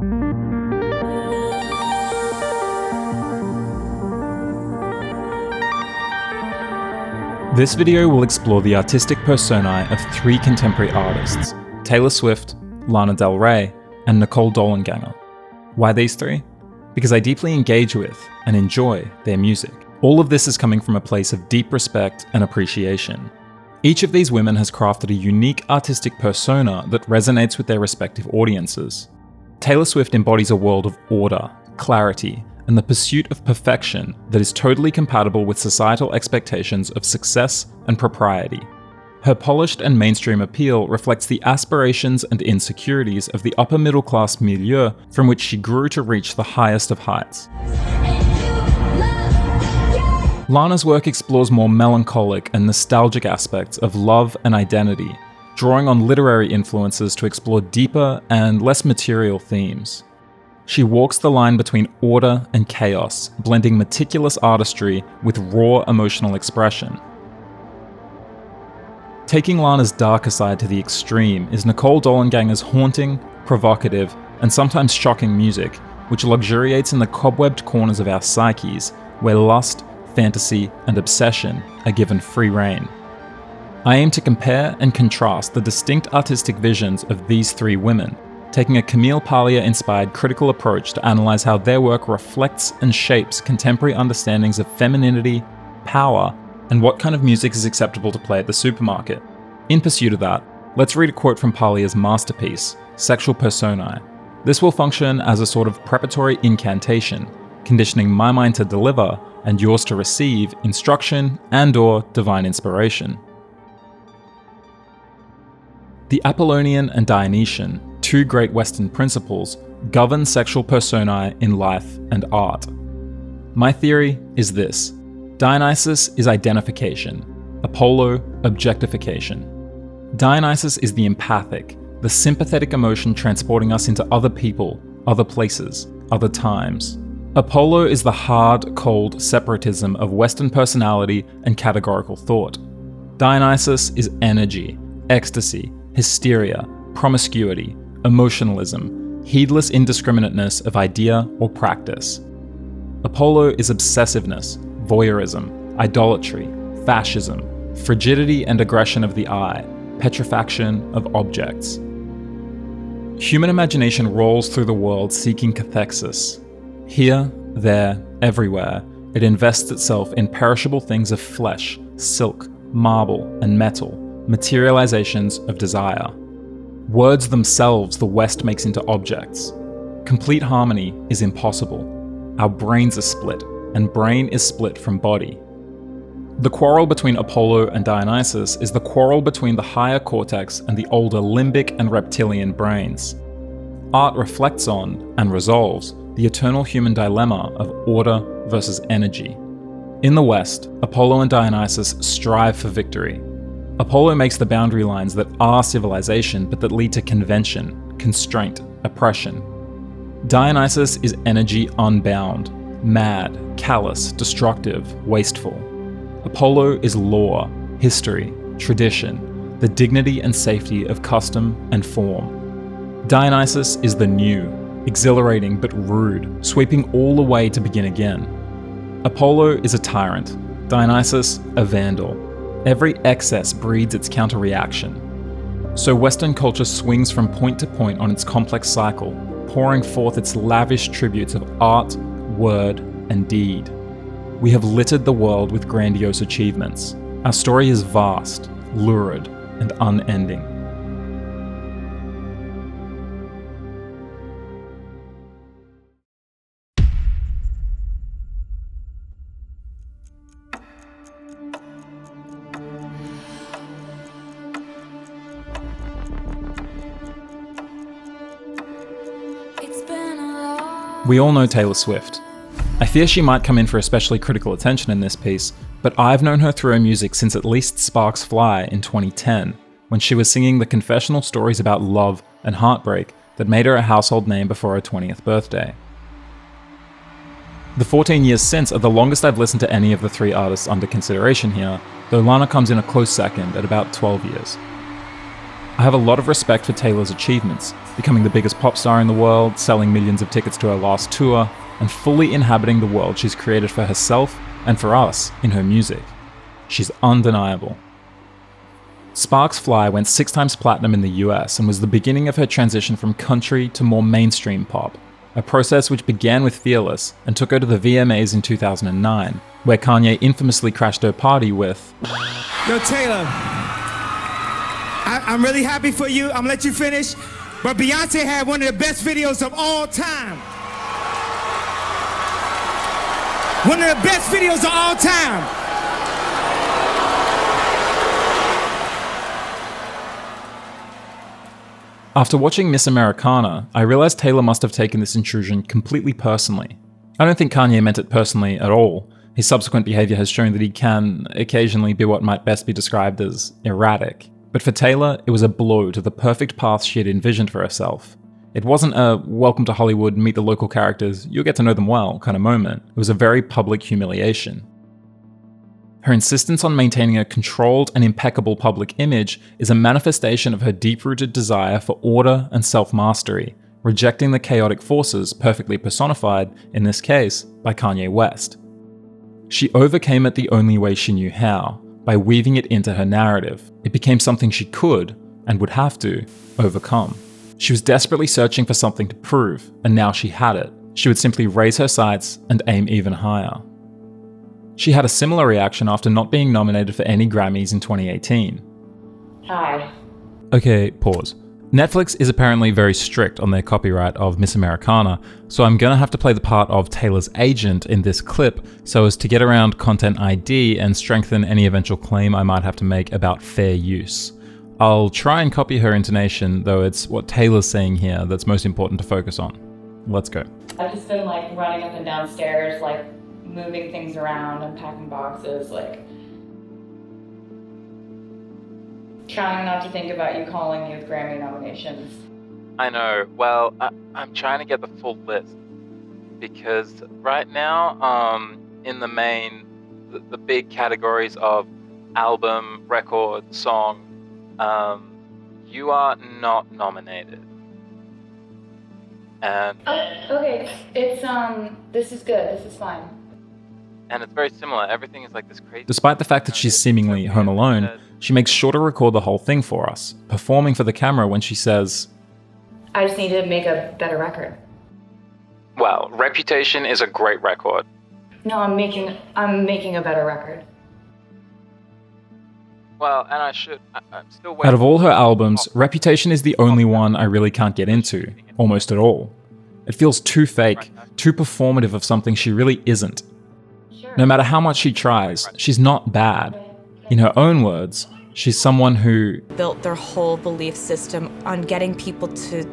This video will explore the artistic personae of three contemporary artists, Taylor Swift, Lana Del Rey, and Nicole Dollanganger. Why these three? Because I deeply engage with and enjoy their music. All of this is coming from a place of deep respect and appreciation. Each of these women has crafted a unique artistic persona that resonates with their respective audiences. Taylor Swift embodies a world of order, clarity, and the pursuit of perfection that is totally compatible with societal expectations of success and propriety. Her polished and mainstream appeal reflects the aspirations and insecurities of the upper middle class milieu from which she grew to reach the highest of heights. Lana's work explores more melancholic and nostalgic aspects of love and identity, drawing on literary influences to explore deeper and less material themes. She walks the line between order and chaos, blending meticulous artistry with raw emotional expression. Taking Lana's darker side to the extreme is Nicole Dollanganger's haunting, provocative, and sometimes shocking music, which luxuriates in the cobwebbed corners of our psyches, where lust, fantasy, and obsession are given free rein. I aim to compare and contrast the distinct artistic visions of these three women, taking a Camille Paglia-inspired critical approach to analyze how their work reflects and shapes contemporary understandings of femininity, power, and what kind of music is acceptable to play at the supermarket. In pursuit of that, let's read a quote from Paglia's masterpiece, Sexual Personae. This will function as a sort of preparatory incantation, conditioning my mind to deliver and yours to receive instruction and/or divine inspiration. The Apollonian and Dionysian, two great Western principles, govern sexual personae in life and art. My theory is this: Dionysus is identification, Apollo objectification. Dionysus is the empathic, the sympathetic emotion transporting us into other people, other places, other times. Apollo is the hard, cold separatism of Western personality and categorical thought. Dionysus is energy, ecstasy, hysteria, promiscuity, emotionalism, heedless indiscriminateness of idea or practice. Apollo is obsessiveness, voyeurism, idolatry, fascism, frigidity and aggression of the eye, petrifaction of objects. Human imagination rolls through the world seeking cathexis. Here, there, everywhere, it invests itself in perishable things of flesh, silk, marble, and metal, materializations of desire. Words themselves the West makes into objects. Complete harmony is impossible. Our brains are split, and brain is split from body. The quarrel between Apollo and Dionysus is the quarrel between the higher cortex and the older limbic and reptilian brains. Art reflects on, and resolves, the eternal human dilemma of order versus energy. In the West, Apollo and Dionysus strive for victory. Apollo makes the boundary lines that are civilization but that lead to convention, constraint, oppression. Dionysus is energy unbound, mad, callous, destructive, wasteful. Apollo is law, history, tradition, the dignity and safety of custom and form. Dionysus is the new, exhilarating but rude, sweeping all away to begin again. Apollo is a tyrant, Dionysus a vandal. Every excess breeds its counter-reaction. So Western culture swings from point to point on its complex cycle, pouring forth its lavish tributes of art, word, and deed. We have littered the world with grandiose achievements. Our story is vast, lurid, and unending. We all know Taylor Swift. I fear she might come in for especially critical attention in this piece, but I've known her through her music since at least Sparks Fly in 2010, when she was singing the confessional stories about love and heartbreak that made her a household name before her 20th birthday. The 14 years since are the longest I've listened to any of the three artists under consideration here, though Lana comes in a close second at about 12 years. I have a lot of respect for Taylor's achievements, becoming the biggest pop star in the world, selling millions of tickets to her last tour, and fully inhabiting the world she's created for herself and for us in her music. She's undeniable. Sparks Fly went 6 times platinum in the US and was the beginning of her transition from country to more mainstream pop, a process which began with Fearless and took her to the VMAs in 2009, where Kanye infamously crashed her party with Yo, Taylor, I'm really happy for you. I'm gonna let you finish, but Beyonce had one of the best videos of all time. One of the best videos of all time. After watching Miss Americana, I realized Taylor must have taken this intrusion completely personally. I don't think Kanye meant it personally at all. His subsequent behavior has shown that he can occasionally be what might best be described as erratic. But for Taylor, it was a blow to the perfect path she had envisioned for herself. It wasn't a welcome to Hollywood, meet the local characters, you'll get to know them well kind of moment. It was a very public humiliation. Her insistence on maintaining a controlled and impeccable public image is a manifestation of her deep-rooted desire for order and self-mastery, rejecting the chaotic forces perfectly personified, in this case, by Kanye West. She overcame it the only way she knew how, by weaving it into her narrative. It became something she could, and would have to, overcome. She was desperately searching for something to prove, and now she had it. She would simply raise her sights and aim even higher. She had a similar reaction after not being nominated for any Grammys in 2018. Hi. Okay, pause. Netflix is apparently very strict on their copyright of Miss Americana, so I'm gonna have to play the part of Taylor's agent in this clip so as to get around Content ID and strengthen any eventual claim I might have to make about fair use. I'll try and copy her intonation, though it's what Taylor's saying here that's most important to focus on. Let's go. I've just been like running up and down stairs, like moving things around, unpacking boxes, like trying not to think about you calling me with Grammy nominations. I know. Well, I'm trying to get the full list because right now, in the main, the big categories of album, record, song, you are not nominated. And okay, it's this is good. This is fine. And it's very similar. Everything is like this crazy. Despite the fact that she's seemingly home alone, she makes sure to record the whole thing for us, performing for the camera when she says, I just need to make a better record. Well, Reputation is a great record. No, I'm making a better record. Well, and I'm still waiting. Out of all her albums, Reputation is the only one I really can't get into, almost at all. It feels too fake, too performative of something she really isn't. No matter how much she tries, she's not bad. In her own words, she's someone who built their whole belief system on getting people to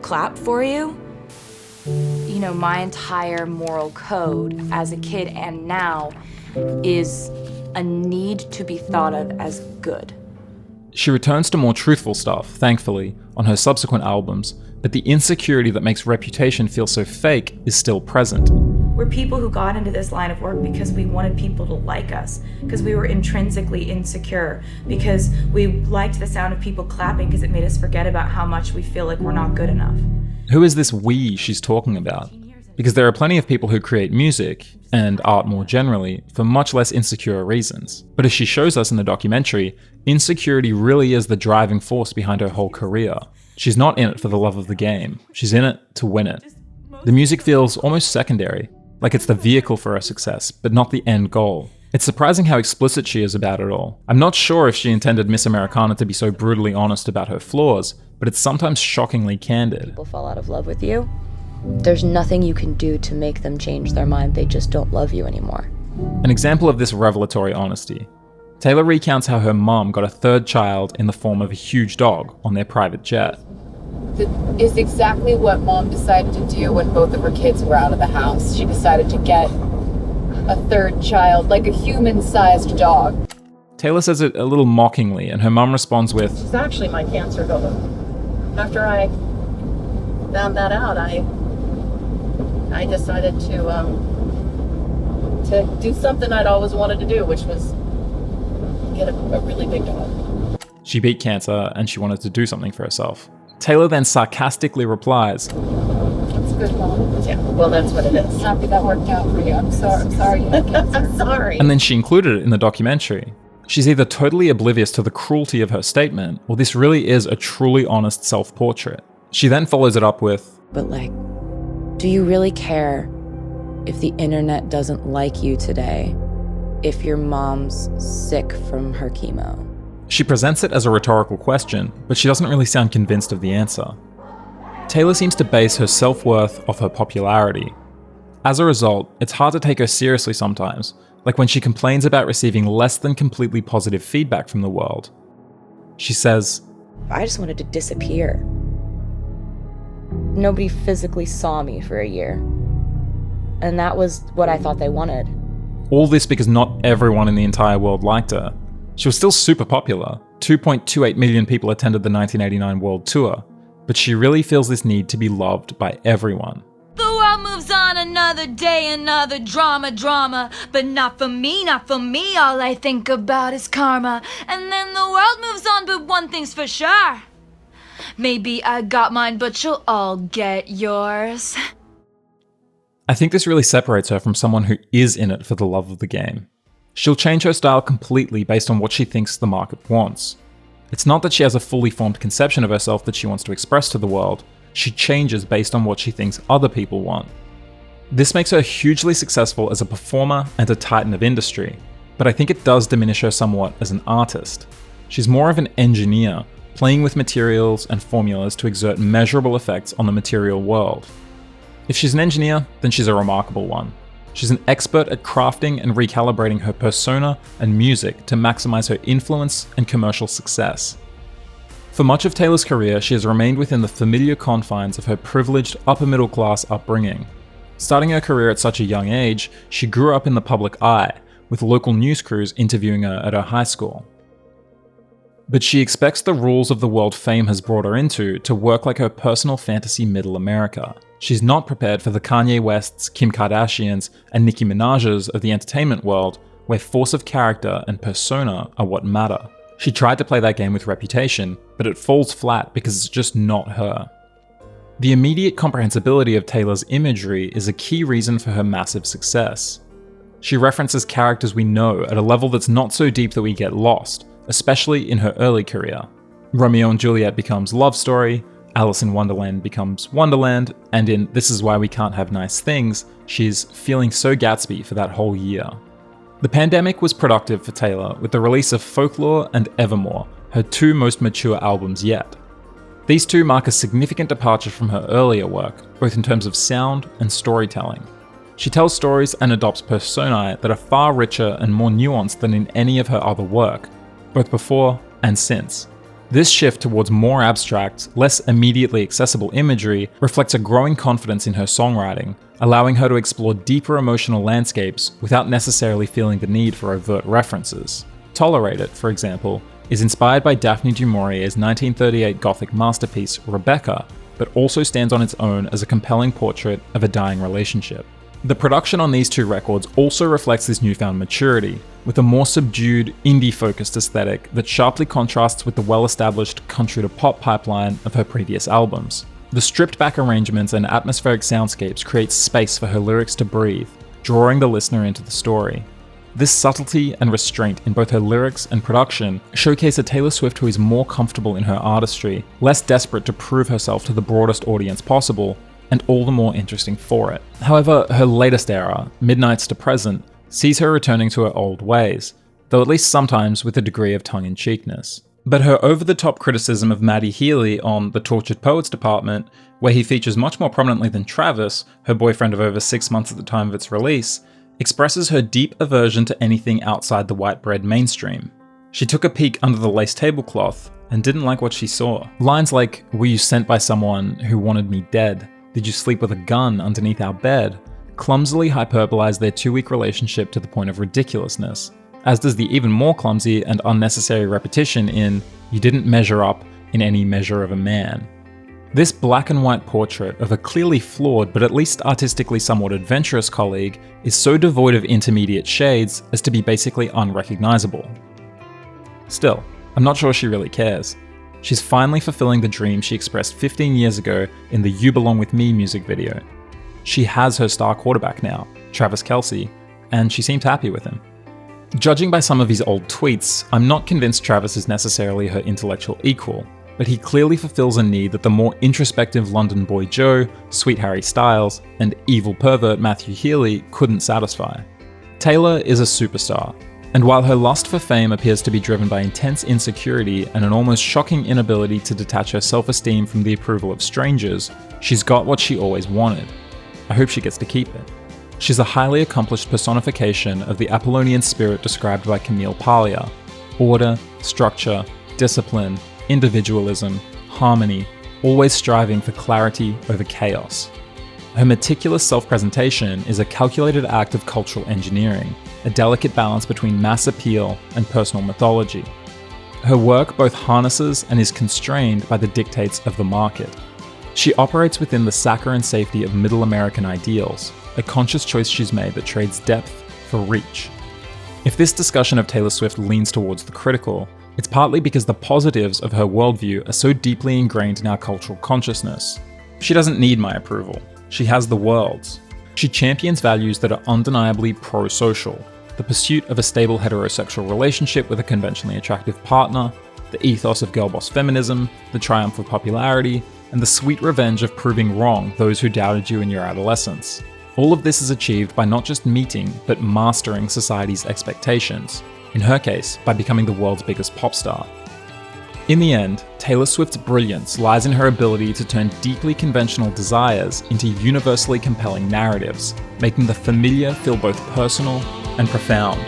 clap for you. You know, my entire moral code as a kid and now is a need to be thought of as good. She returns to more truthful stuff, thankfully, on her subsequent albums, but the insecurity that makes Reputation feel so fake is still present. We're people who got into this line of work because we wanted people to like us, because we were intrinsically insecure, because we liked the sound of people clapping because it made us forget about how much we feel like we're not good enough. Who is this we she's talking about? Because there are plenty of people who create music, and art more generally, for much less insecure reasons. But as she shows us in the documentary, insecurity really is the driving force behind her whole career. She's not in it for the love of the game, she's in it to win it. The music feels almost secondary, like it's the vehicle for her success, but not the end goal. It's surprising how explicit she is about it all. I'm not sure if she intended Miss Americana to be so brutally honest about her flaws, but it's sometimes shockingly candid. People fall out of love with you. There's nothing you can do to make them change their mind. They just don't love you anymore. An example of this revelatory honesty. Taylor recounts how her mom got a third child in the form of a huge dog on their private jet. Is exactly what Mom decided to do when both of her kids were out of the house. She decided to get a third child, like a human-sized dog. Taylor says it a little mockingly, and her mom responds with, It's actually my cancer dog. After I found that out, I decided to do something I'd always wanted to do, which was get a really big dog. She beat cancer and she wanted to do something for herself. Taylor then sarcastically replies, That's good, Mom. Yeah, well, that's what it is. Happy that worked out for you. I'm sorry you had cancer. I'm sorry. and then she included it in the documentary. She's either totally oblivious to the cruelty of her statement, or this really is a truly honest self-portrait. She then follows it up with, But like, do you really care if the internet doesn't like you today? If your mom's sick from her chemo? she presents it as a rhetorical question, but she doesn't really sound convinced of the answer. Taylor seems to base her self-worth off her popularity. As a result, it's hard to take her seriously sometimes, like when she complains about receiving less than completely positive feedback from the world. She says, I just wanted to disappear. Nobody physically saw me for a year. And that was what I thought they wanted. all this because not everyone in the entire world liked her. She was still super popular. 2.28 million people attended the 1989 World Tour, but she really feels this need to be loved by everyone. The world moves on, another day, another drama. But not for me, all I think about is karma. And then the world moves on, but one thing's for sure. Maybe I got mine, but you'll all get yours. I think this really separates her from someone who is in it for the love of the game. She'll change her style completely based on what she thinks the market wants. It's not that she has a fully formed conception of herself that she wants to express to the world. She changes based on what she thinks other people want. This makes her hugely successful as a performer and a titan of industry, but I think it does diminish her somewhat as an artist. She's more of an engineer, playing with materials and formulas to exert measurable effects on the material world. If she's an engineer, then she's a remarkable one. She's an expert at crafting and recalibrating her persona and music to maximize her influence and commercial success. For much of Taylor's career, she has remained within the familiar confines of her privileged upper-middle-class upbringing. Starting her career at such a young age, she grew up in the public eye, with local news crews interviewing her at her high school. But she expects the rules of the world fame has brought her into to work like her personal fantasy middle America. She's not prepared for the Kanye Wests, Kim Kardashians, and Nicki Minaj's of the entertainment world, where force of character and persona are what matter. She tried to play that game with Reputation, but it falls flat because it's just not her. The immediate comprehensibility of Taylor's imagery is a key reason for her massive success. She references characters we know at a level that's not so deep that we get lost, especially in her early career. Romeo and Juliet becomes Love Story, Alice in Wonderland becomes Wonderland, and in This Is Why We Can't Have Nice Things, she's feeling so Gatsby for that whole year. The pandemic was productive for Taylor with the release of Folklore and Evermore, her two most mature albums yet. These two mark a significant departure from her earlier work, both in terms of sound and storytelling. She tells stories and adopts personae that are far richer and more nuanced than in any of her other work, both before and since. This shift towards more abstract, less immediately accessible imagery reflects a growing confidence in her songwriting, allowing her to explore deeper emotional landscapes without necessarily feeling the need for overt references. Tolerate It, for example, is inspired by Daphne du Maurier's 1938 Gothic masterpiece, Rebecca, but also stands on its own as a compelling portrait of a dying relationship. The production on these two records also reflects this newfound maturity, with a more subdued, indie-focused aesthetic that sharply contrasts with the well-established country-to-pop pipeline of her previous albums. The stripped-back arrangements and atmospheric soundscapes create space for her lyrics to breathe, drawing the listener into the story. This subtlety and restraint in both her lyrics and production showcase a Taylor Swift who is more comfortable in her artistry, less desperate to prove herself to the broadest audience possible, and all the more interesting for it. However, her latest era, Midnights to Present, sees her returning to her old ways, though at least sometimes with a degree of tongue-in-cheekness. But her over-the-top criticism of Maddie Healy on The Tortured Poets Department, where he features much more prominently than Travis, her boyfriend of over 6 months at the time of its release, expresses her deep aversion to anything outside the white bread mainstream. She took a peek under the lace tablecloth and didn't like what she saw. Lines like, "Were you sent by someone who wanted me dead? Did you sleep with a gun underneath our bed?" clumsily hyperbolize their 2-week relationship to the point of ridiculousness, as does the even more clumsy and unnecessary repetition in "You didn't measure up in any measure of a man." This black and white portrait of a clearly flawed but at least artistically somewhat adventurous colleague is so devoid of intermediate shades as to be basically unrecognizable. Still, I'm not sure she really cares. She's finally fulfilling the dream she expressed 15 years ago in the You Belong With Me music video. She has her star quarterback now, Travis Kelce, and she seems happy with him. Judging by some of his old tweets, I'm not convinced Travis is necessarily her intellectual equal, but he clearly fulfills a need that the more introspective London boy Joe, Sweet Harry Styles, and evil pervert Matthew Healy couldn't satisfy. Taylor is a superstar, and while her lust for fame appears to be driven by intense insecurity and an almost shocking inability to detach her self-esteem from the approval of strangers, she's got what she always wanted. I hope she gets to keep it. She's a highly accomplished personification of the Apollonian spirit described by Camille Paglia: order, structure, discipline, individualism, harmony, always striving for clarity over chaos. Her meticulous self-presentation is a calculated act of cultural engineering, a delicate balance between mass appeal and personal mythology. Her work both harnesses and is constrained by the dictates of the market. She operates within the saccharine safety of middle American ideals, a conscious choice she's made that trades depth for reach. If this discussion of Taylor Swift leans towards the critical, it's partly because the positives of her worldview are so deeply ingrained in our cultural consciousness. She doesn't need my approval. She has the world's. She champions values that are undeniably pro-social: the pursuit of a stable heterosexual relationship with a conventionally attractive partner, the ethos of girl boss feminism, the triumph of popularity, and the sweet revenge of proving wrong those who doubted you in your adolescence. All of this is achieved by not just meeting, but mastering society's expectations. In her case, by becoming the world's biggest pop star. In the end, Taylor Swift's brilliance lies in her ability to turn deeply conventional desires into universally compelling narratives, making the familiar feel both personal and profound.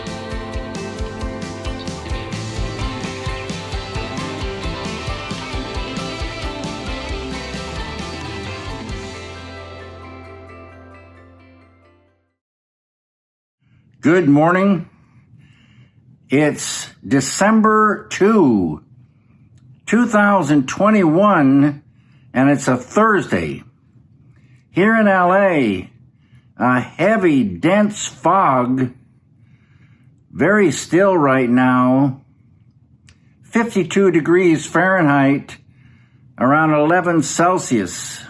Good morning. It's December 2, 2021, and it's a Thursday. Here in LA, a heavy, dense fog, very still right now, 52 degrees Fahrenheit, around 11 Celsius.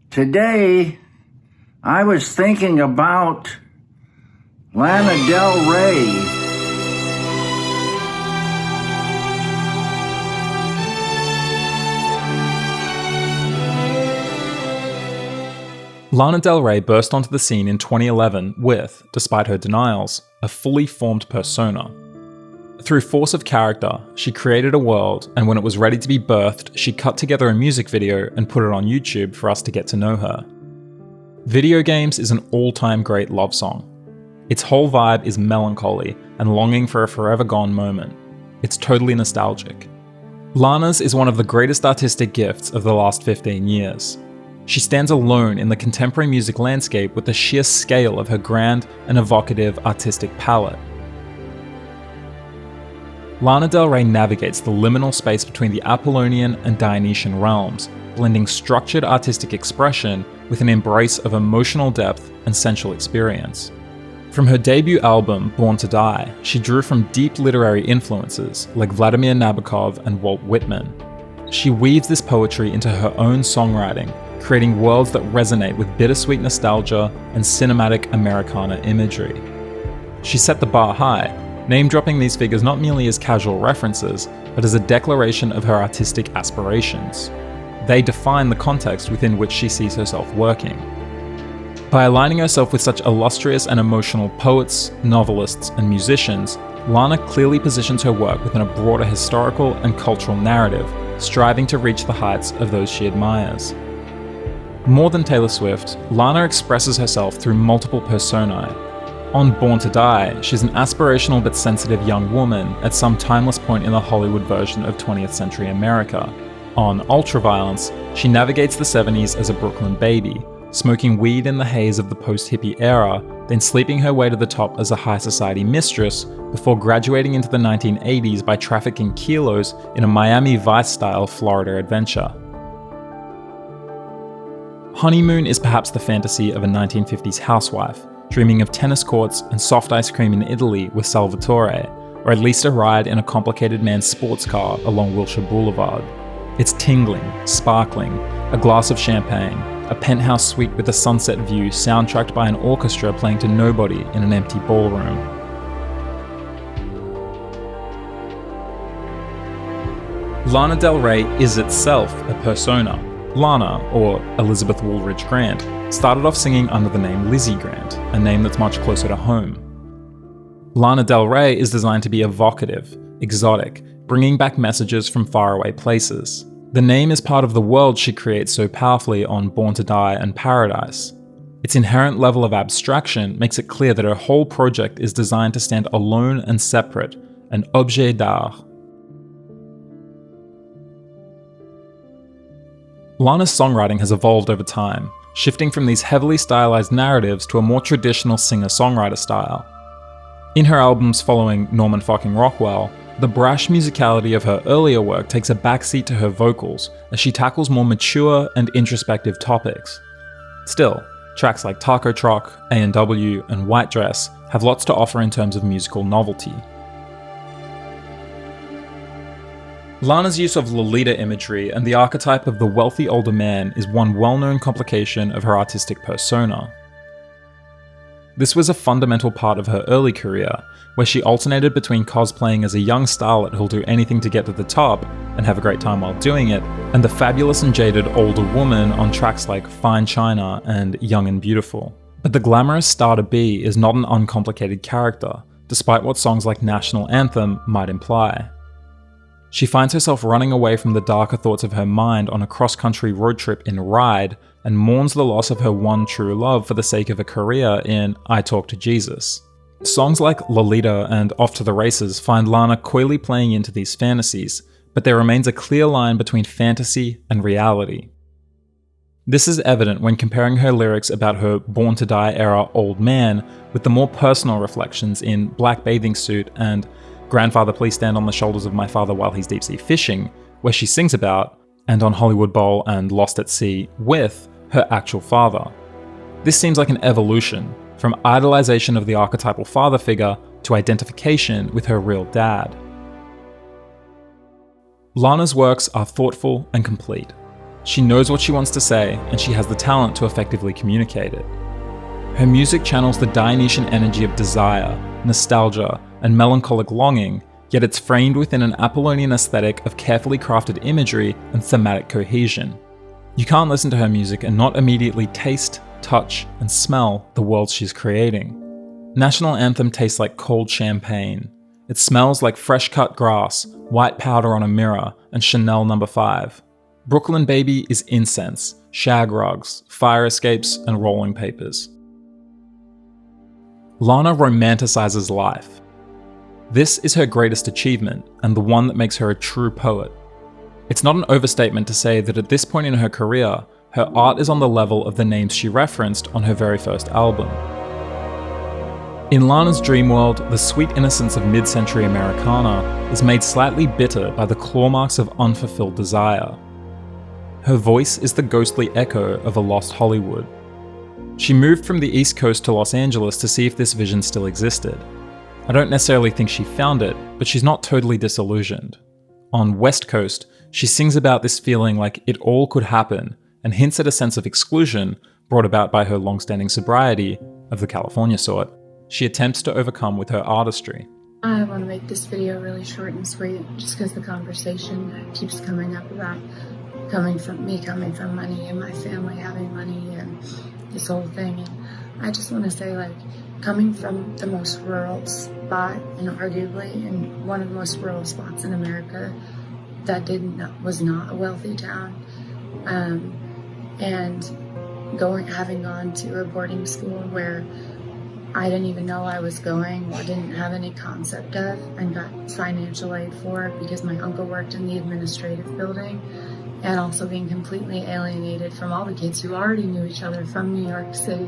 Today, I was thinking about Lana Del Rey. Lana Del Rey burst onto the scene in 2011 with, despite her denials, a fully formed persona. Through force of character, she created a world, and when it was ready to be birthed, she cut together a music video and put it on YouTube for us to get to know her. Video Games is an all-time great love song. Its whole vibe is melancholy and longing for a forever gone moment. It's totally nostalgic. Lana's is one of the greatest artistic gifts of the last 15 years. She stands alone in the contemporary music landscape with the sheer scale of her grand and evocative artistic palette. Lana Del Rey navigates the liminal space between the Apollonian and Dionysian realms, blending structured artistic expression with an embrace of emotional depth and sensual experience. From her debut album, Born to Die, she drew from deep literary influences like Vladimir Nabokov and Walt Whitman. She weaves this poetry into her own songwriting, creating worlds that resonate with bittersweet nostalgia and cinematic Americana imagery. She set the bar high, name-dropping these figures not merely as casual references, but as a declaration of her artistic aspirations. They define the context within which she sees herself working. By aligning herself with such illustrious and emotional poets, novelists, and musicians, Lana clearly positions her work within a broader historical and cultural narrative, striving to reach the heights of those she admires. More than Taylor Swift, Lana expresses herself through multiple personae. On Born to Die, she's an aspirational but sensitive young woman at some timeless point in the Hollywood version of 20th century America. On Ultraviolence, she navigates the 70s as a Brooklyn baby, smoking weed in the haze of the post-hippie era, then sleeping her way to the top as a high society mistress, before graduating into the 1980s by trafficking kilos in a Miami Vice-style Florida adventure. Honeymoon is perhaps the fantasy of a 1950s housewife, dreaming of tennis courts and soft ice cream in Italy with Salvatore, or at least a ride in a complicated man's sports car along Wilshire Boulevard. It's tingling, sparkling, a glass of champagne, a penthouse suite with a sunset view soundtracked by an orchestra playing to nobody in an empty ballroom. Lana Del Rey is itself a persona. Lana, or Elizabeth Woolridge Grant, started off singing under the name Lizzie Grant, a name that's much closer to home. Lana Del Rey is designed to be evocative, exotic, bringing back messages from faraway places. The name is part of the world she creates so powerfully on Born to Die and Paradise. Its inherent level of abstraction makes it clear that her whole project is designed to stand alone and separate, an objet d'art. Lana's songwriting has evolved over time, shifting from these heavily stylized narratives to a more traditional singer-songwriter style. In her albums following Norman fucking Rockwell, the brash musicality of her earlier work takes a backseat to her vocals as she tackles more mature and introspective topics. Still, tracks like Taco Truck, A&W, and White Dress have lots to offer in terms of musical novelty. Lana's use of Lolita imagery and the archetype of the wealthy older man is one well-known complication of her artistic persona. This was a fundamental part of her early career, where she alternated between cosplaying as a young starlet who'll do anything to get to the top and have a great time while doing it, and the fabulous and jaded older woman on tracks like Fine China and Young and Beautiful. But the glamorous star-to-be is not an uncomplicated character, despite what songs like National Anthem might imply. She finds herself running away from the darker thoughts of her mind on a cross-country road trip in Ride, and mourns the loss of her one true love for the sake of a career in I Talk to Jesus. Songs like Lolita and Off to the Races find Lana coyly playing into these fantasies, but there remains a clear line between fantasy and reality. This is evident when comparing her lyrics about her Born to Die era old man with the more personal reflections in Black Bathing Suit and Grandfather, Please Stand on the Shoulders of My Father While He's Deep Sea Fishing, where she sings about, and on Hollywood Bowl and Lost at Sea, with her actual father. This seems like an evolution, from idolization of the archetypal father figure to identification with her real dad. Lana's works are thoughtful and complete. She knows what she wants to say, and she has the talent to effectively communicate it. Her music channels the Dionysian energy of desire, nostalgia, and melancholic longing, yet it's framed within an Apollonian aesthetic of carefully crafted imagery and thematic cohesion. You can't listen to her music and not immediately taste, touch, and smell the world she's creating. National Anthem tastes like cold champagne. It smells like fresh cut grass, white powder on a mirror, and Chanel No. 5. Brooklyn Baby is incense, shag rugs, fire escapes, and rolling papers. Lana romanticizes life. This is her greatest achievement, and the one that makes her a true poet. It's not an overstatement to say that at this point in her career, her art is on the level of the names she referenced on her very first album. In Lana's dream world, the sweet innocence of mid-century Americana is made slightly bitter by the claw marks of unfulfilled desire. Her voice is the ghostly echo of a lost Hollywood. She moved from the East Coast to Los Angeles to see if this vision still existed. I don't necessarily think she found it, but she's not totally disillusioned. On West Coast, she sings about this feeling like it all could happen, and hints at a sense of exclusion brought about by her long-standing sobriety, of the California sort, she attempts to overcome with her artistry. I want to make this video really short and sweet, just because the conversation keeps coming up about coming from money and my family having money and this whole thing. And I just want to say, like, coming from the most rural spot, and arguably in one of the most rural spots in America that was not a wealthy town, and having gone to a boarding school where I didn't even know I was going or didn't have any concept of, and got financial aid for it because my uncle worked in the administrative building, and also being completely alienated from all the kids who already knew each other from New York City.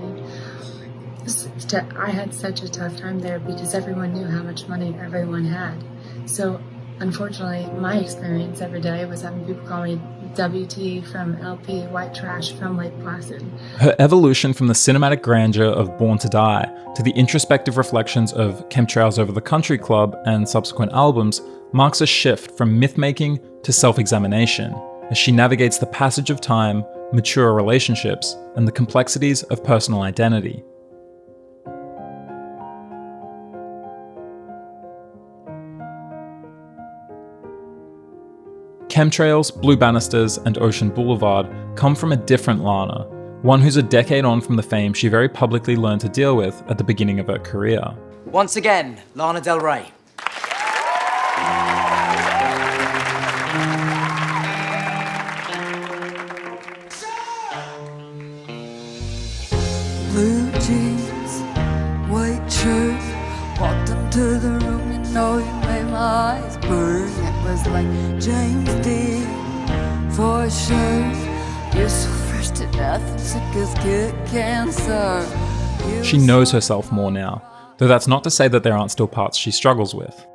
I had such a tough time there because everyone knew how much money everyone had. So unfortunately, my experience every day was having people call me WT from LP, White Trash from Lake Placid. Her evolution from the cinematic grandeur of Born to Die to the introspective reflections of Chemtrails Over the Country Club and subsequent albums marks a shift from myth-making to self-examination as she navigates the passage of time, mature relationships, and the complexities of personal identity. Chemtrails, Blue Banisters, and Ocean Boulevard come from a different Lana, one who's a decade on from the fame she very publicly learned to deal with at the beginning of her career. Once again, Lana Del Rey. Blue jeans, white shirt, walked into the room, you know you made my eyes burn. It was like James Dean, for sure. You're so fresh to death and sick as kid cancer. She knows herself more now, though that's not to say that there aren't still parts she struggles with.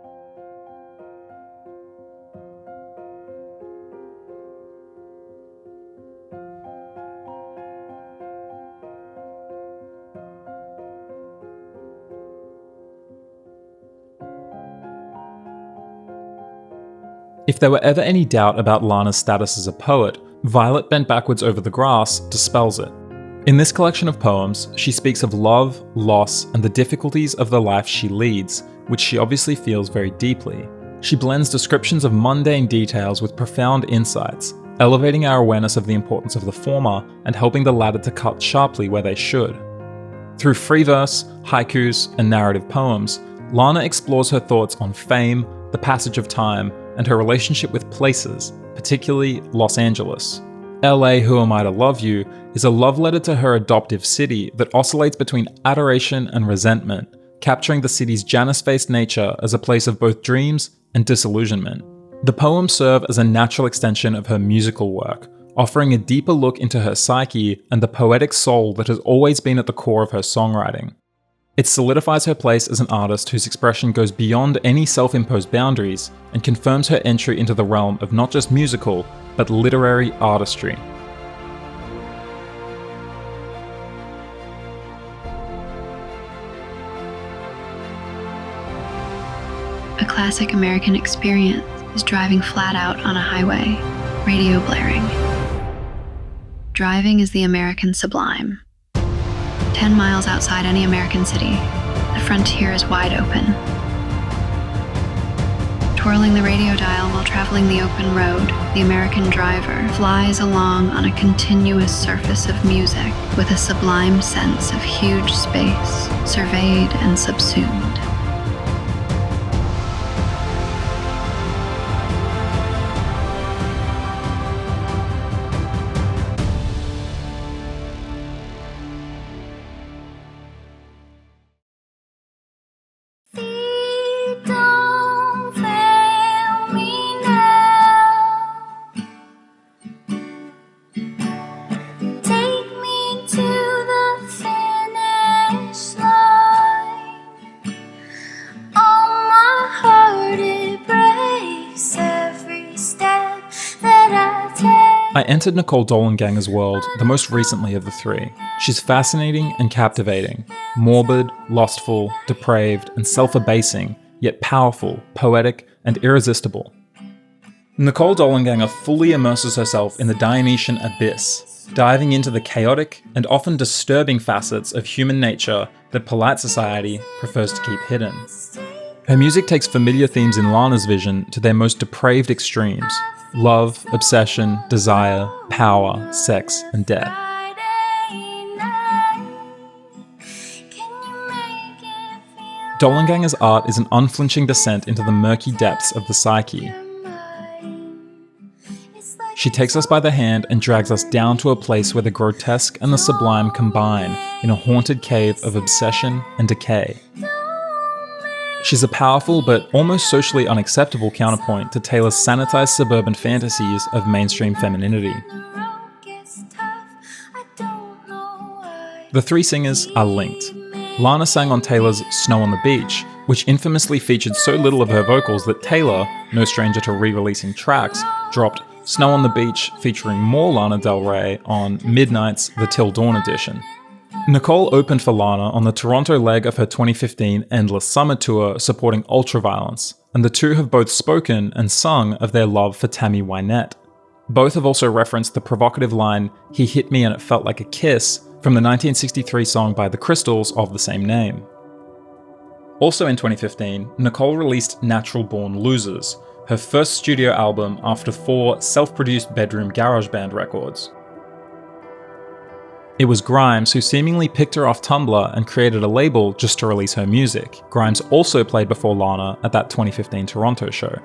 If there were ever any doubt about Lana's status as a poet, Violet Bent Backwards Over the Grass dispels it. In this collection of poems, she speaks of love, loss, and the difficulties of the life she leads, which she obviously feels very deeply. She blends descriptions of mundane details with profound insights, elevating our awareness of the importance of the former and helping the latter to cut sharply where they should. Through free verse, haikus, and narrative poems, Lana explores her thoughts on fame, the passage of time, and her relationship with places, particularly Los Angeles. LA Who Am I to Love You is a love letter to her adoptive city that oscillates between adoration and resentment, capturing the city's Janus-faced nature as a place of both dreams and disillusionment. The poems serve as a natural extension of her musical work, offering a deeper look into her psyche and the poetic soul that has always been at the core of her songwriting. It solidifies her place as an artist whose expression goes beyond any self-imposed boundaries and confirms her entry into the realm of not just musical, but literary artistry. A classic American experience is driving flat out on a highway, radio blaring. Driving is the American sublime. 10 miles outside any American city, the frontier is wide open. Twirling the radio dial while traveling the open road, the American driver flies along on a continuous surface of music with a sublime sense of huge space, surveyed and subsumed. I entered Nicole Dolenganger's world the most recently of the three. She's fascinating and captivating, morbid, lustful, depraved, and self-abasing, yet powerful, poetic, and irresistible. Nicole Dolenganger fully immerses herself in the Dionysian abyss, diving into the chaotic and often disturbing facets of human nature that polite society prefers to keep hidden. Her music takes familiar themes in Lana's vision to their most depraved extremes: love, obsession, desire, power, sex, and death. Dolenganger's art is an unflinching descent into the murky depths of the psyche. She takes us by the hand and drags us down to a place where the grotesque and the sublime combine in a haunted cave of obsession and decay. She's a powerful but almost socially unacceptable counterpoint to Taylor's sanitized suburban fantasies of mainstream femininity. The three singers are linked. Lana sang on Taylor's Snow on the Beach, which infamously featured so little of her vocals that Taylor, no stranger to re-releasing tracks, dropped Snow on the Beach featuring more Lana Del Rey on Midnight's The Till Dawn edition. Nicole opened for Lana on the Toronto leg of her 2015 Endless Summer tour supporting ultraviolence, and the two have both spoken and sung of their love for Tammy Wynette. Both have also referenced the provocative line, "He hit me and it felt like a kiss," from the 1963 song by The Crystals of the same name. Also in 2015, Nicole released Natural Born Losers, her first studio album after 4 self-produced bedroom garage band records. It was Grimes who seemingly picked her off Tumblr and created a label just to release her music. Grimes also played before Lana at that 2015 Toronto show.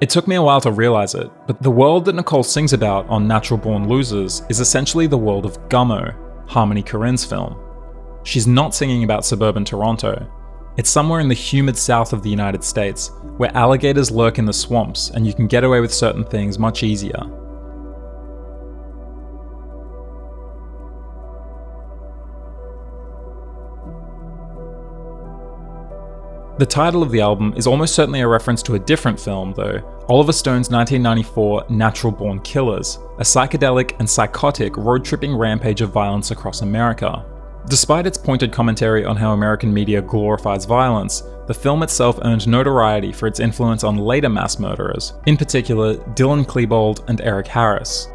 It took me a while to realize it, but the world that Nicole sings about on Natural Born Losers is essentially the world of Gummo, Harmony Korine's film. She's not singing about suburban Toronto. It's somewhere in the humid south of the United States, where alligators lurk in the swamps and you can get away with certain things much easier. The title of the album is almost certainly a reference to a different film, though, Oliver Stone's 1994 Natural Born Killers, a psychedelic and psychotic road-tripping rampage of violence across America. Despite its pointed commentary on how American media glorifies violence, the film itself earned notoriety for its influence on later mass murderers, in particular Dylan Klebold and Eric Harris.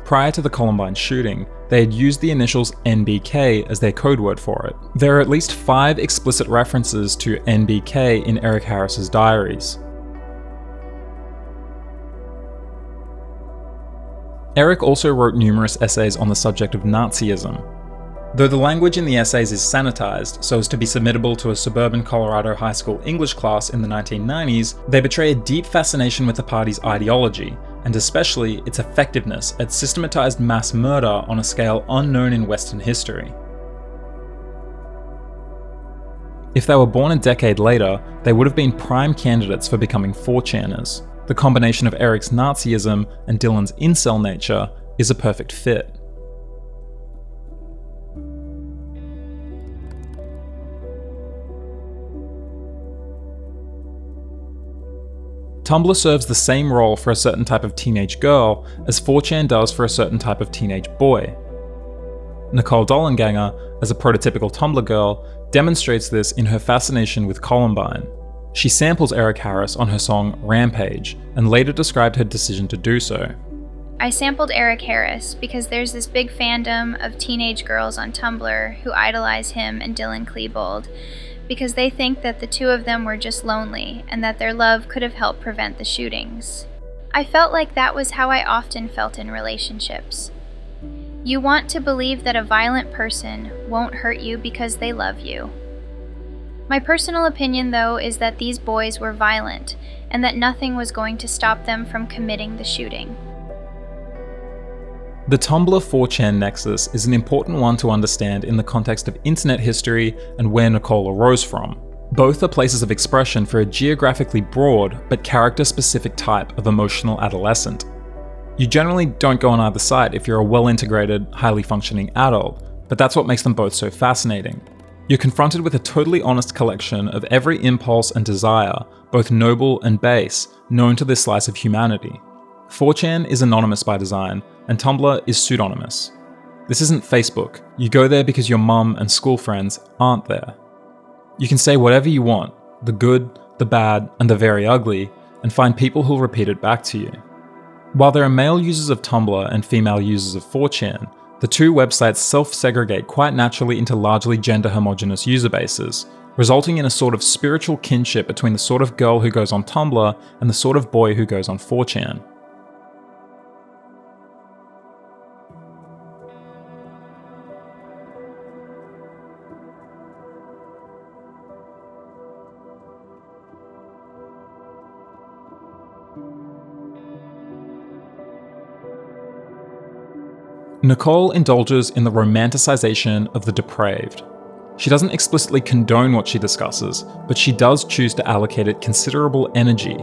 Prior to the Columbine shooting, they had used the initials NBK as their code word for it. There are at least 5 explicit references to NBK in Eric Harris's diaries. Eric also wrote numerous essays on the subject of Nazism. Though the language in the essays is sanitized so as to be submittable to a suburban Colorado high school English class in the 1990s, they betray a deep fascination with the party's ideology, and especially its effectiveness at systematized mass murder on a scale unknown in Western history. If they were born a decade later, they would have been prime candidates for becoming 4chaners. The combination of Eric's Nazism and Dylan's incel nature is a perfect fit. Tumblr serves the same role for a certain type of teenage girl as 4chan does for a certain type of teenage boy. Nicole Dollanganger, as a prototypical Tumblr girl, demonstrates this in her fascination with Columbine. She samples Eric Harris on her song Rampage, and later described her decision to do so. I sampled Eric Harris because there's this big fandom of teenage girls on Tumblr who idolize him and Dylan Klebold, because they think that the two of them were just lonely and that their love could have helped prevent the shootings. I felt like that was how I often felt in relationships. You want to believe that a violent person won't hurt you because they love you. My personal opinion, though, is that these boys were violent and that nothing was going to stop them from committing the shooting. The Tumblr 4chan nexus is an important one to understand in the context of internet history and where Nicole arose from. Both are places of expression for a geographically broad but character-specific type of emotional adolescent. You generally don't go on either side if you're a well-integrated, highly functioning adult, but that's what makes them both so fascinating. You're confronted with a totally honest collection of every impulse and desire, both noble and base, known to this slice of humanity. 4chan is anonymous by design, and Tumblr is pseudonymous. This isn't Facebook. You go there because your mum and school friends aren't there. You can say whatever you want, the good, the bad, and the very ugly, and find people who'll repeat it back to you. While there are male users of Tumblr and female users of 4chan, the two websites self-segregate quite naturally into largely gender-homogenous user bases, resulting in a sort of spiritual kinship between the sort of girl who goes on Tumblr and the sort of boy who goes on 4chan. Nicole indulges in the romanticization of the depraved. She doesn't explicitly condone what she discusses, but she does choose to allocate it considerable energy.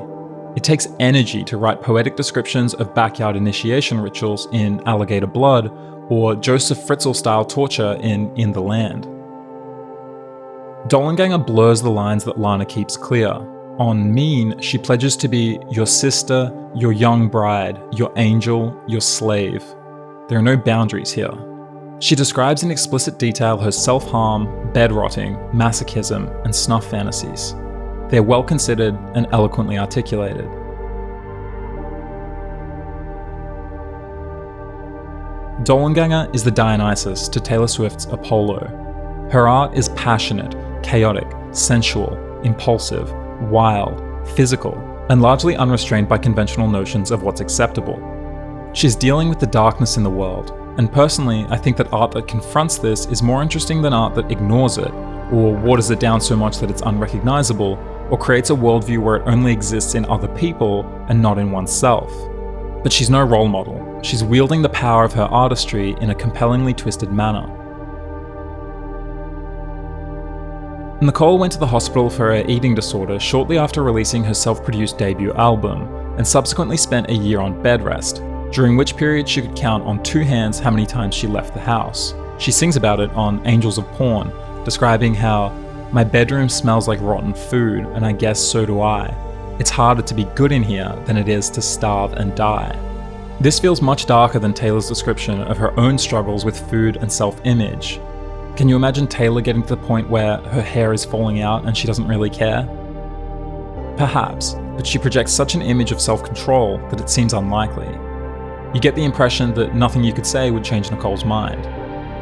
It takes energy to write poetic descriptions of backyard initiation rituals in Alligator Blood, or Joseph Fritzl-style torture in the Land. Dollanganger blurs the lines that Lana keeps clear. On Mean, she pledges to be your sister, your young bride, your angel, your slave. There are no boundaries here. She describes in explicit detail her self-harm, bed-rotting, masochism, and snuff fantasies. They're well considered and eloquently articulated. Dollanganger is the Dionysus to Taylor Swift's Apollo. Her art is passionate, chaotic, sensual, impulsive, wild, physical, and largely unrestrained by conventional notions of what's acceptable. She's dealing with the darkness in the world, and personally, I think that art that confronts this is more interesting than art that ignores it, or waters it down so much that it's unrecognizable, or creates a worldview where it only exists in other people and not in oneself. But she's no role model. She's wielding the power of her artistry in a compellingly twisted manner. Nicole went to the hospital for her eating disorder shortly after releasing her self-produced debut album, and subsequently spent a year on bed rest, during which period she could count on 2 hands how many times she left the house. She sings about it on Angels of Porn, describing how, "My bedroom smells like rotten food, and I guess so do I. It's harder to be good in here than it is to starve and die." This feels much darker than Taylor's description of her own struggles with food and self-image. Can you imagine Taylor getting to the point where her hair is falling out and she doesn't really care? Perhaps, but she projects such an image of self-control that it seems unlikely. You get the impression that nothing you could say would change Nicole's mind.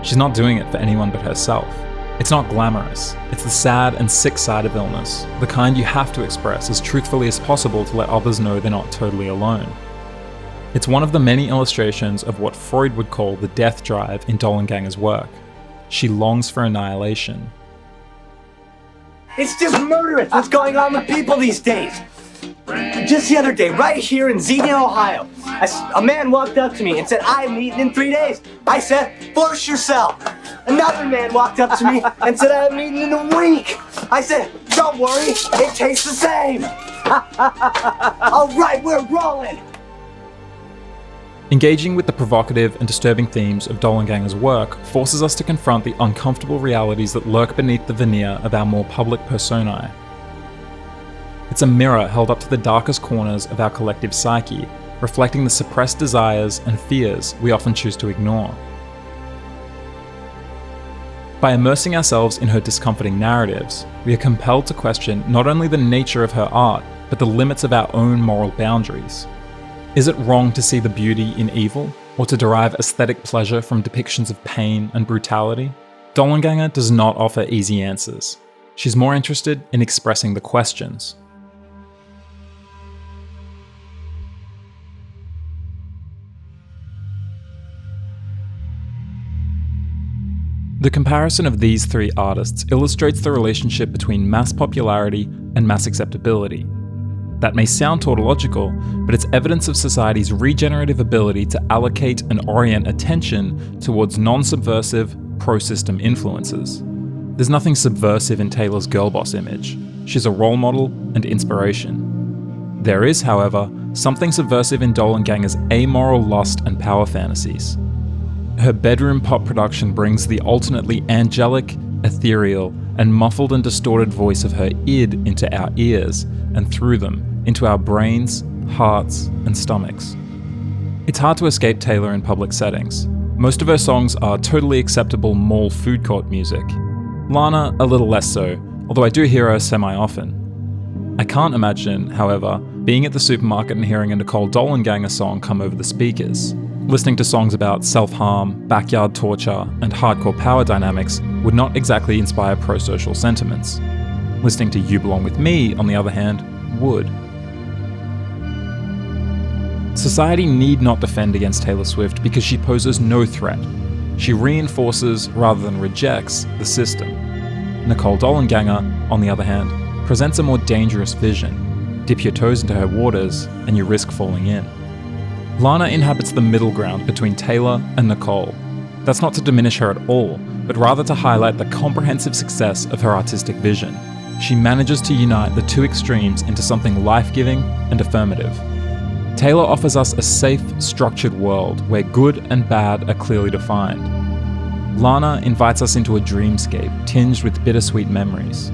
She's not doing it for anyone but herself. It's not glamorous. It's the sad and sick side of illness, the kind you have to express as truthfully as possible to let others know they're not totally alone. It's one of the many illustrations of what Freud would call the death drive in Dollanganger's work. She longs for annihilation. It's just murderous what's going on with people these days. Just the other day, right here in Xenia, Ohio, a man walked up to me and said, "I'm eating in 3 days." I said, "Force yourself." Another man walked up to me and said, "I'm eating in a week." I said, "Don't worry, it tastes the same." All right, we're rolling. Engaging with the provocative and disturbing themes of Dollanganger's work forces us to confront the uncomfortable realities that lurk beneath the veneer of our more public personae. It's a mirror held up to the darkest corners of our collective psyche, reflecting the suppressed desires and fears we often choose to ignore. By immersing ourselves in her discomforting narratives, we are compelled to question not only the nature of her art, but the limits of our own moral boundaries. Is it wrong to see the beauty in evil, or to derive aesthetic pleasure from depictions of pain and brutality? Dollanganger does not offer easy answers. She's more interested in expressing the questions. The comparison of these 3 artists illustrates the relationship between mass popularity and mass acceptability. That may sound tautological, but it's evidence of society's regenerative ability to allocate and orient attention towards non-subversive, pro-system influences. There's nothing subversive in Taylor's girl boss image. She's a role model and inspiration. There is, however, something subversive in Dollanganger's amoral lust and power fantasies. Her bedroom pop production brings the alternately angelic, ethereal, and muffled and distorted voice of her id into our ears, and through them, into our brains, hearts, and stomachs. It's hard to escape Taylor in public settings. Most of her songs are totally acceptable mall food court music. Lana, a little less so, although I do hear her semi-often. I can't imagine, however, being at the supermarket and hearing a Nicole Dollanganger song come over the speakers. Listening to songs about self-harm, backyard torture, and hardcore power dynamics would not exactly inspire pro-social sentiments. Listening to You Belong With Me, on the other hand, would. Society need not defend against Taylor Swift because she poses no threat. She reinforces, rather than rejects, the system. Nicole Dollanganger, on the other hand, presents a more dangerous vision. Dip your toes into her waters, and you risk falling in. Lana inhabits the middle ground between Taylor and Nicole. That's not to diminish her at all, but rather to highlight the comprehensive success of her artistic vision. She manages to unite the 2 extremes into something life-giving and affirmative. Taylor offers us a safe, structured world where good and bad are clearly defined. Lana invites us into a dreamscape tinged with bittersweet memories.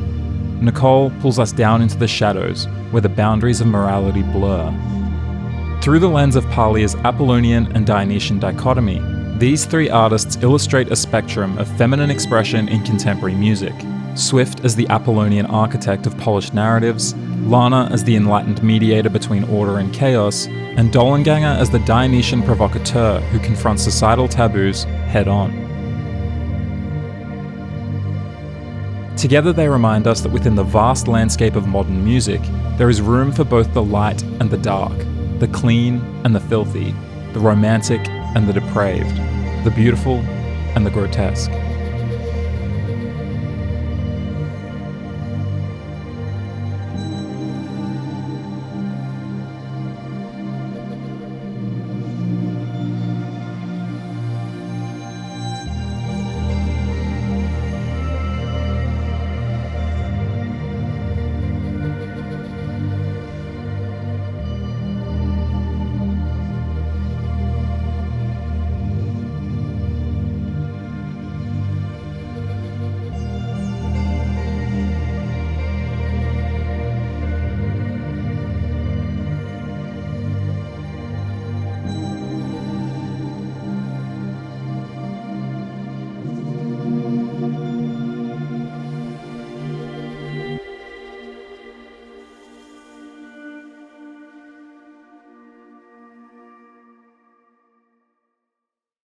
Nicole pulls us down into the shadows where the boundaries of morality blur. Through the lens of Palia's Apollonian and Dionysian dichotomy, these three artists illustrate a spectrum of feminine expression in contemporary music. Swift as the Apollonian architect of polished narratives, Lana as the enlightened mediator between order and chaos, and Dollanganger as the Dionysian provocateur who confronts societal taboos head-on. Together they remind us that within the vast landscape of modern music, there is room for both the light and the dark, the clean and the filthy, the romantic and the depraved, the beautiful and the grotesque.